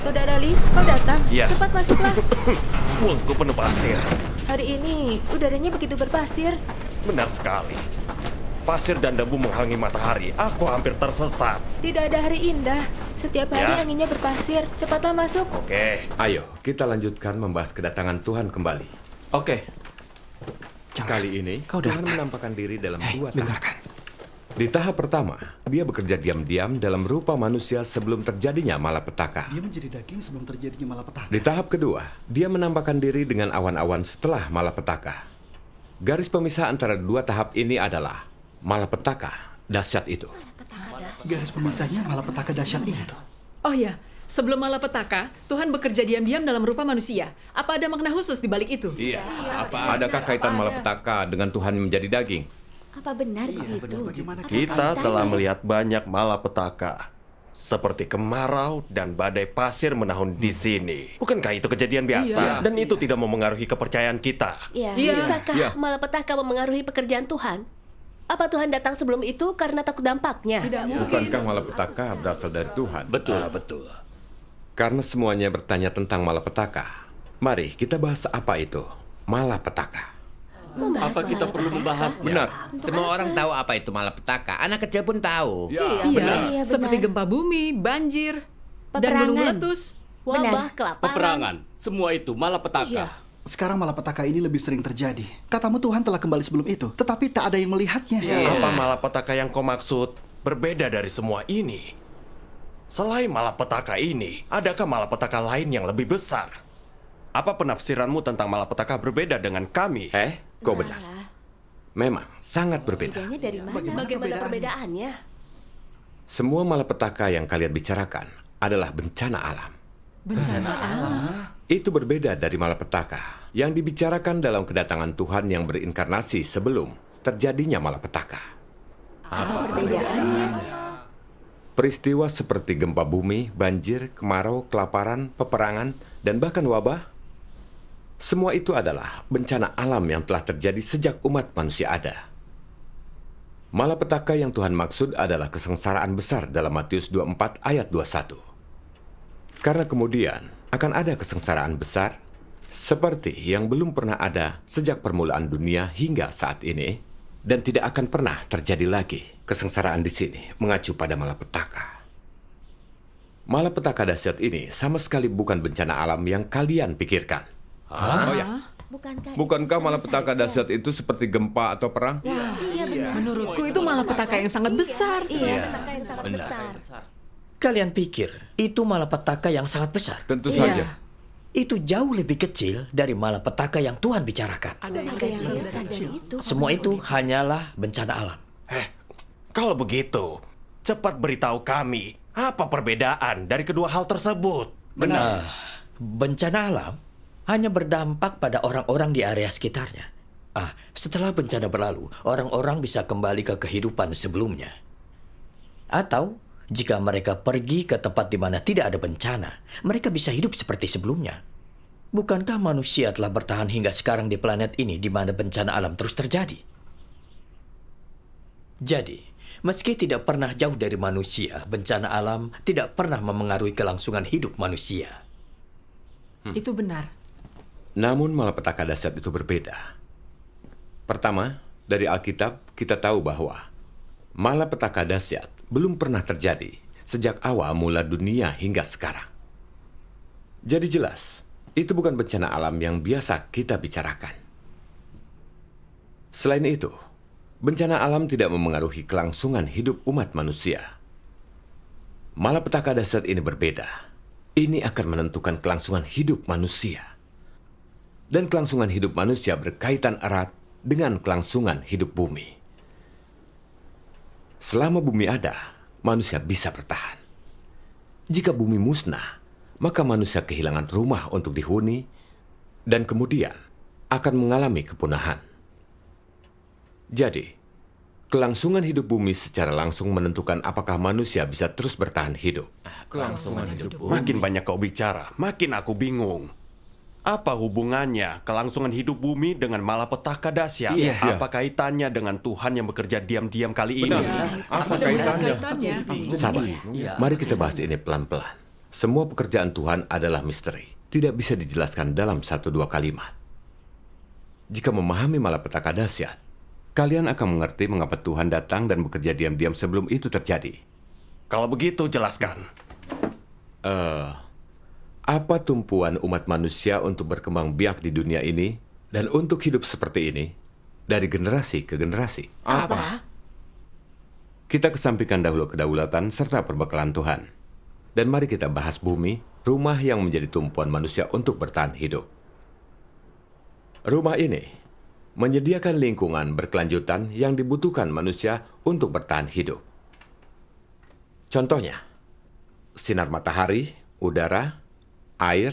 Saudara Lee, kau datang. Iya. Cepat masuklah. Mulutku penuh pasir. Hari ini udaranya begitu berpasir. Benar sekali. Pasir dan debu menghalangi matahari. Aku hampir tersesat. Tidak ada hari indah. Setiap hari Ya. anginnya berpasir. Cepatlah masuk. Oke. Ayo, kita lanjutkan membahas kedatangan Tuhan kembali. Oke. Kali ini, Kau Tuhan datang. menampakkan diri dalam dua tahap. Dengarkan. Di tahap pertama, dia bekerja diam-diam dalam rupa manusia sebelum terjadinya malapetaka. Dia menjadi daging sebelum terjadinya malapetaka. Di tahap kedua, dia menampakkan diri dengan awan-awan setelah malapetaka. Garis pemisah antara dua tahap ini adalah malapetaka dahsyat itu. Garis pemisahnya malapetaka dahsyat itu. Oh ya, sebelum malapetaka, Tuhan bekerja diam-diam dalam rupa manusia. Apa ada makna khusus di balik itu? Iya. Adakah kaitan malapetaka dengan Tuhan menjadi daging? Apa benar begitu? Bagaimana Kita telah melihat banyak malapetaka. Seperti kemarau dan badai pasir menahun di sini. Bukankah itu kejadian biasa? Dan itu tidak memengaruhi kepercayaan kita. Ya, Iya. bisakah malapetaka memengaruhi pekerjaan Tuhan? Apa Tuhan datang sebelum itu karena takut dampaknya? Tidak mungkin. Bukankah malapetaka berasal dari Tuhan? Betul. Karena semuanya bertanya tentang malapetaka, mari kita bahas apa itu malapetaka. Apa kita perlu membahasnya? Benar. Semua orang tahu apa itu malapetaka. Anak kecil pun tahu. Iya, seperti gempa bumi, banjir, dan gunung meletus. Wabah kelaparan. Peperangan. Semua itu malapetaka. Iya. Sekarang malapetaka ini lebih sering terjadi. Katamu Tuhan telah kembali sebelum itu, tetapi tak ada yang melihatnya. Apa malapetaka yang kau maksud berbeda dari semua ini? Selain malapetaka ini, adakah malapetaka lain yang lebih besar? Apa penafsiranmu tentang malapetaka berbeda dengan kami? Kau benar. Memang sangat berbeda. Bedanya dari mana? Bagaimana Bagaimana perbedaannya? Semua malapetaka yang kalian bicarakan adalah bencana alam. Bencana alam. Itu berbeda dari malapetaka yang dibicarakan dalam kedatangan Tuhan yang berinkarnasi sebelum terjadinya malapetaka. Apa perbedaannya? Peristiwa seperti gempa bumi, banjir, kemarau, kelaparan, peperangan, dan bahkan wabah, semua itu adalah bencana alam yang telah terjadi sejak umat manusia ada. Malapetaka yang Tuhan maksud adalah kesengsaraan besar dalam Matius 24 ayat 21. Karena kemudian akan ada kesengsaraan besar seperti yang belum pernah ada sejak permulaan dunia hingga saat ini dan tidak akan pernah terjadi lagi. Kesengsaraan di sini mengacu pada malapetaka. Malapetaka dahsyat ini sama sekali bukan bencana alam yang kalian pikirkan. Oh ya, bukankah malapetaka dahsyat itu seperti gempa atau perang? Iya benar. Menurutku itu malapetaka yang sangat besar. Iya, malapetaka yang sangat besar. Kalian pikir itu malapetaka yang sangat besar? Tentu Iya. saja. Itu jauh lebih kecil dari malapetaka yang Tuhan bicarakan. Ada yang Ada yang kecil. lebih besar dari itu. Semua itu hanyalah bencana alam. Kalau begitu, cepat beritahu kami apa perbedaan dari kedua hal tersebut. Benar. Bencana alam hanya berdampak pada orang-orang di area sekitarnya. Setelah bencana berlalu, orang-orang bisa kembali ke kehidupan sebelumnya. Atau jika mereka pergi ke tempat di mana tidak ada bencana, mereka bisa hidup seperti sebelumnya. Bukankah manusia telah bertahan hingga sekarang di planet ini di mana bencana alam terus terjadi? Jadi, meski tidak pernah jauh dari manusia, bencana alam tidak pernah memengaruhi kelangsungan hidup manusia. Itu benar. Namun malapetaka dahsyat itu berbeda. Pertama, dari Alkitab kita tahu bahwa malapetaka dahsyat belum pernah terjadi sejak awal mula dunia hingga sekarang. Jadi jelas, itu bukan bencana alam yang biasa kita bicarakan. Selain itu, bencana alam tidak memengaruhi kelangsungan hidup umat manusia. Malapetaka dahsyat ini berbeda. Ini akan menentukan kelangsungan hidup manusia. Dan kelangsungan hidup manusia berkaitan erat dengan kelangsungan hidup bumi. Selama bumi ada, manusia bisa bertahan. Jika bumi musnah, maka manusia kehilangan rumah untuk dihuni dan kemudian akan mengalami kepunahan. Jadi, kelangsungan hidup bumi secara langsung menentukan apakah manusia bisa terus bertahan hidup. Kelangsungan hidup bumi. Makin banyak kau bicara, makin aku bingung. Apa hubungannya kelangsungan hidup bumi dengan malapetaka dahsyat? Apa kaitannya dengan Tuhan yang bekerja diam-diam kali ini? Apa kaitannya? Kaitannya. Sabar, mari kita bahas ini pelan-pelan. semua pekerjaan Tuhan adalah misteri. Tidak bisa dijelaskan dalam 1-2 kalimat. Jika memahami malapetaka dahsyat, kalian akan mengerti mengapa Tuhan datang dan bekerja diam-diam sebelum itu terjadi. Kalau begitu, jelaskan. Apa tumpuan umat manusia untuk berkembang biak di dunia ini dan untuk hidup seperti ini dari generasi ke generasi? Apa? Kita kesampingkan dahulu kedaulatan serta perbekalan Tuhan. Dan mari kita bahas bumi, rumah yang menjadi tumpuan manusia untuk bertahan hidup. Rumah ini menyediakan lingkungan berkelanjutan yang dibutuhkan manusia untuk bertahan hidup. Contohnya, sinar matahari, udara, air,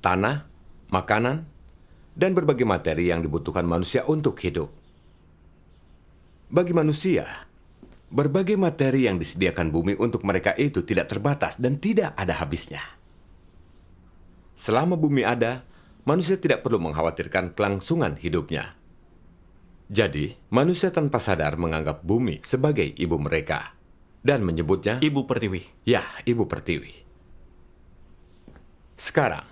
tanah, makanan, dan berbagai materi yang dibutuhkan manusia untuk hidup. Bagi manusia, berbagai materi yang disediakan bumi untuk mereka itu tidak terbatas dan tidak ada habisnya. Selama bumi ada, manusia tidak perlu mengkhawatirkan kelangsungan hidupnya. Jadi, manusia tanpa sadar menganggap bumi sebagai ibu mereka dan menyebutnya Ibu Pertiwi. Ya, Ibu Pertiwi. Sekarang,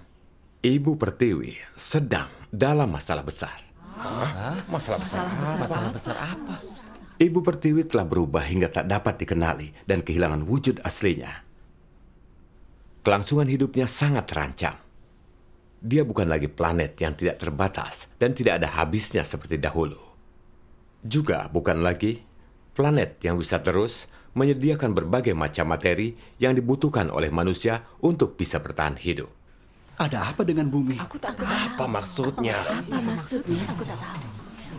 Ibu Pertiwi sedang dalam masalah besar. Masalah besar. Masalah besar apa? Ibu Pertiwi telah berubah hingga tak dapat dikenali dan kehilangan wujud aslinya. Kelangsungan hidupnya sangat terancam. Dia bukan lagi planet yang tidak terbatas dan tidak ada habisnya seperti dahulu. Juga bukan lagi planet yang bisa terus menyediakan berbagai macam materi yang dibutuhkan oleh manusia untuk bisa bertahan hidup. Ada apa dengan bumi? Apa maksudnya? Aku tak tahu.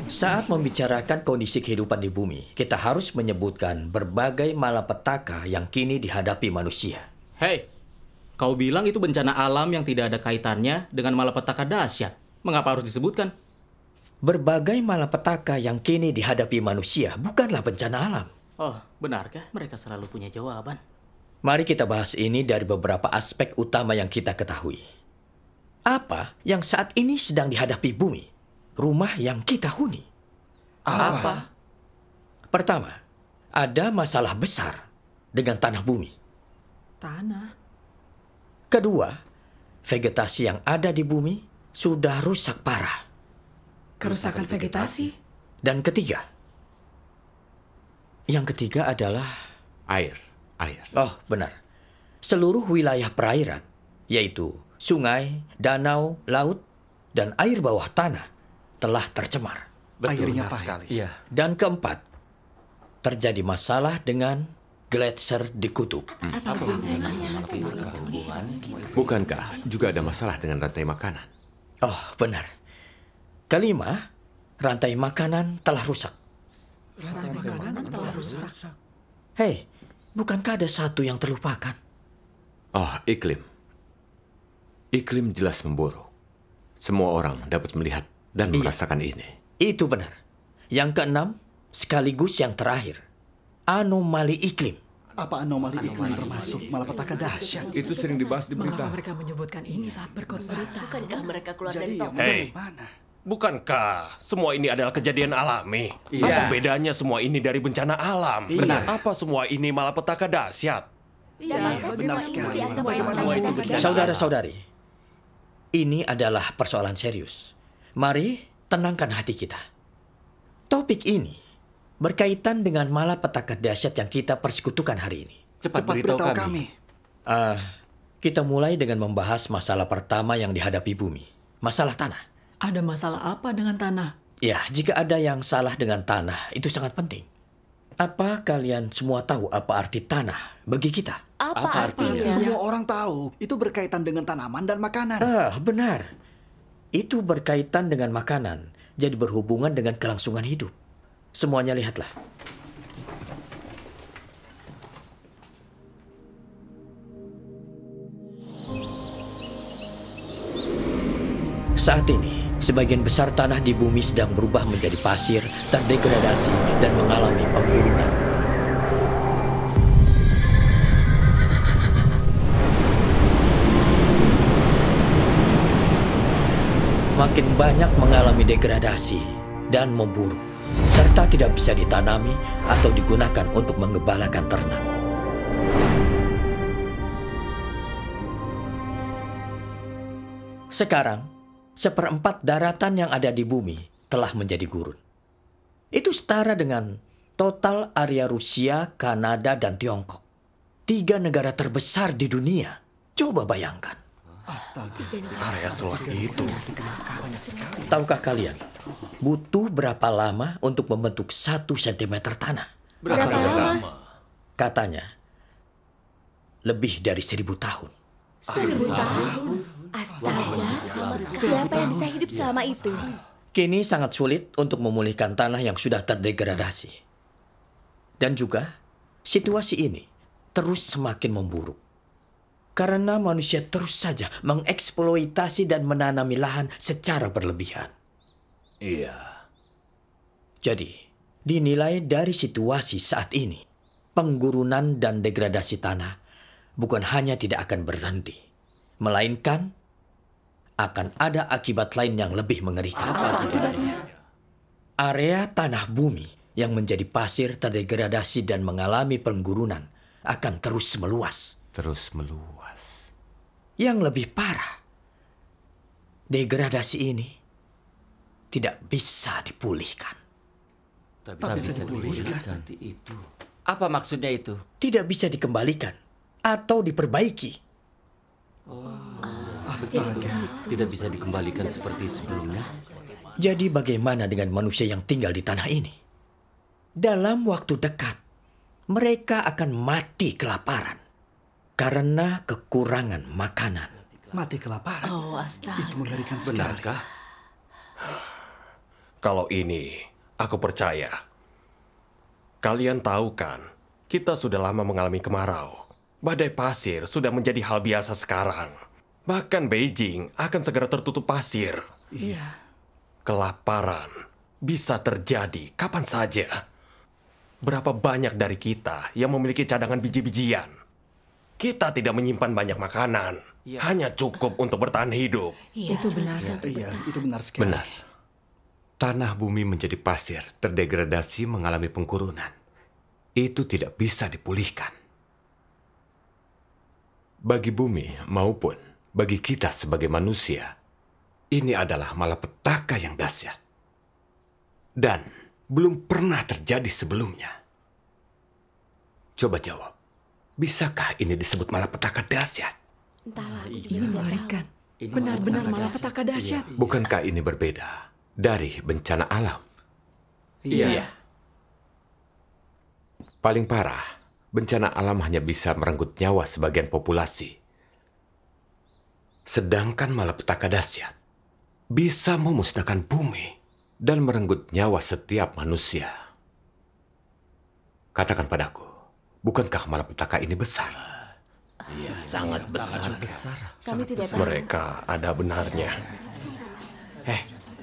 Saat membicarakan kondisi kehidupan di bumi, kita harus menyebutkan berbagai malapetaka yang kini dihadapi manusia. Hei, kau bilang itu bencana alam yang tidak ada kaitannya dengan malapetaka dahsyat. Mengapa harus disebutkan? Berbagai malapetaka yang kini dihadapi manusia bukanlah bencana alam. Oh, benarkah mereka selalu punya jawaban? Mari kita bahas ini dari beberapa aspek utama yang kita ketahui. Apa yang saat ini sedang dihadapi bumi? Rumah yang kita huni. Apa? Pertama, ada masalah besar dengan tanah bumi. Tanah. Kedua, vegetasi yang ada di bumi sudah rusak parah. Kerusakan vegetasi. Dan yang ketiga adalah Air. oh benar, seluruh wilayah perairan, yaitu sungai, danau, laut, dan air bawah tanah telah tercemar. Airnya pahit. Iya. Dan keempat, terjadi masalah dengan gletser di kutub. Bukankah juga ada masalah dengan rantai makanan? Oh, benar. Kelima, rantai makanan telah rusak. Hei, bukankah ada satu yang terlupakan? Oh, iklim. Iklim jelas memburuk. Semua orang dapat melihat dan merasakan ini. Itu benar. Yang keenam, sekaligus yang terakhir, anomali iklim. Apa anomali iklim termasuk malapetaka dahsyat? Itu sering dibahas di berita. Mengapa mereka menyebutkan ini saat berkhotbah? Bukankah mereka keluar dari Jadi yang toko? Hei. mana? Bukankah semua ini adalah kejadian alami? Apa bedanya semua ini dari bencana alam? Benar. Apa semua ini malapetaka dahsyat? Iya, benar sekali. Semua itu bencana. Saudara-saudari, ini adalah persoalan serius. Mari tenangkan hati kita. Topik ini berkaitan dengan malapetaka dahsyat yang kita persekutukan hari ini. Cepat beritahu kami. Kita mulai dengan membahas masalah pertama yang dihadapi bumi. Masalah tanah. Ada masalah apa dengan tanah? Ya, jika ada yang salah dengan tanah, itu sangat penting. Apa kalian semua tahu apa arti tanah bagi kita? Apa artinya? Semua orang tahu. Itu berkaitan dengan tanaman dan makanan. Benar. Itu berkaitan dengan makanan, jadi berhubungan dengan kelangsungan hidup. Semuanya lihatlah. Saat ini, sebagian besar tanah di bumi sedang berubah menjadi pasir, terdegradasi, dan mengalami pembunuhan. Makin banyak mengalami degradasi dan memburuk, serta tidak bisa ditanami atau digunakan untuk mengembalakan ternak. Sekarang, 1/4 daratan yang ada di bumi telah menjadi gurun. Itu setara dengan total area Rusia, Kanada, dan Tiongkok. 3 negara terbesar di dunia. Coba bayangkan. Astaga. Area seluas itu. Tahukah kalian, butuh berapa lama untuk membentuk 1 cm tanah? Berapa lama? Katanya, lebih dari 1000 tahun. 1000 tahun? Astaga, siapa yang bisa hidup selama itu? Kini sangat sulit untuk memulihkan tanah yang sudah terdegradasi. Dan juga, situasi ini terus semakin memburuk. Karena manusia terus saja mengeksploitasi dan menanami lahan secara berlebihan. Iya. Jadi, dinilai dari situasi saat ini, penggurunan dan degradasi tanah bukan hanya tidak akan berhenti, melainkan akan ada akibat lain yang lebih mengerikan. Apa akibatnya? Area tanah bumi yang menjadi pasir terdegradasi dan mengalami penggurunan akan terus meluas. Terus meluas. Yang lebih parah, degradasi ini tidak bisa dipulihkan. Tak bisa dipulihkan. Seperti itu. Apa maksudnya itu? Tidak bisa dikembalikan atau diperbaiki. Astaga. Tidak bisa dikembalikan seperti sebelumnya. Jadi bagaimana dengan manusia yang tinggal di tanah ini? Dalam waktu dekat, mereka akan mati kelaparan karena kekurangan makanan. Mati kelaparan. Oh, astaga. Itu mengerikan sekali. Benarkah? Kalau ini, aku percaya. Kalian tahu kan, kita sudah lama mengalami kemarau. Badai pasir sudah menjadi hal biasa sekarang. Bahkan Beijing akan segera tertutup pasir. Iya. Kelaparan bisa terjadi kapan saja. Berapa banyak dari kita yang memiliki cadangan biji-bijian? Kita tidak menyimpan banyak makanan. Hanya cukup untuk bertahan hidup. Itu benar. Iya, itu benar sekali. Benar. Tanah bumi menjadi pasir, terdegradasi, mengalami penggurunan. Itu tidak bisa dipulihkan. Bagi bumi maupun bagi kita sebagai manusia, ini adalah malapetaka yang dahsyat. Dan belum pernah terjadi sebelumnya. Coba jawab, bisakah ini disebut malapetaka dahsyat? Entahlah, Ini mengerikan. Benar-benar malapetaka dahsyat. Bukankah ini berbeda dari bencana alam? Iya. Paling parah, bencana alam hanya bisa merenggut nyawa sebagian populasi. Sedangkan malapetaka dahsyat bisa memusnahkan bumi dan merenggut nyawa setiap manusia. Katakan padaku, bukankah malapetaka ini besar? Iya, sangat besar. Kami tidak tahu. Mereka ada benarnya.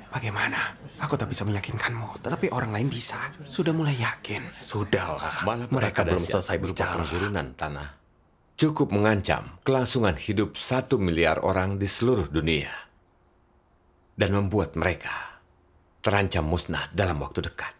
Bagaimana? Aku tak bisa meyakinkanmu, tetapi orang lain bisa. Sudah mulai yakin. Sudahlah, Malapetaka mereka belum dahsyat selesai berupa bicara. penggurunan tanah cukup mengancam kelangsungan hidup 1 miliar orang di seluruh dunia dan membuat mereka terancam musnah dalam waktu dekat.